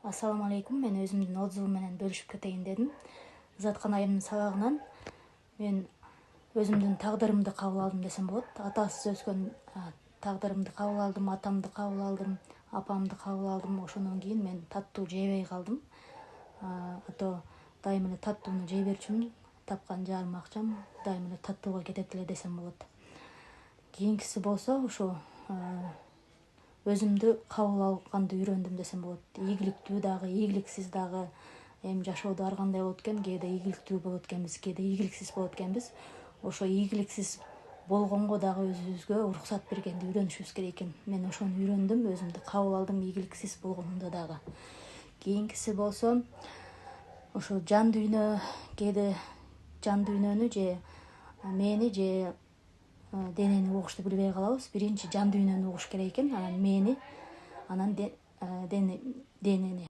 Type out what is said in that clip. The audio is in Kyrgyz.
Ассаламу алейкум. Мен өзүмдүн отзубум менен бөлүшүп кетейин дедим. Заткан айымдын сабагынан мен өзүмдүн тагдырымды кабыл алдым десем болот. Атасыз өскөн тагдырымды кабыл алдым, атамды кабыл алдым, апамды кабыл алдым. Ошондон кийин мен таттуу жебей калдым. Ато дайым эле таттууну жей берчүмүн. Тапкан жарым акчам дайым эле таттууга кетет эле десем болот. Кийинкиси болсо ушу өзүмдү кабыл алганды үйрөндүм десем болот. Ийгиликтүү дагы, ийгиликсиз дагы. Эми жашоодо ар кандай болот экен, кээде ийгиликтүү болот экенбиз, кээде ийгиликсиз болот экенбиз. Ошо ийгиликсиз болгонго дагы өзүбүзгө уруксат бергенди үйрөнүшүбүз керек экен. Мен ошону үйрөндүм, өзүмдү кабыл алдым ийгиликсиз болгонумда дагы. Кийинкиси болсо ошо жан дүйнө, кээде жан дүйнөнү же мээни же денени угушту билбей калабыз. Биринчи жан дүйнөнү угуш керек экен, анан мээни, анан денени.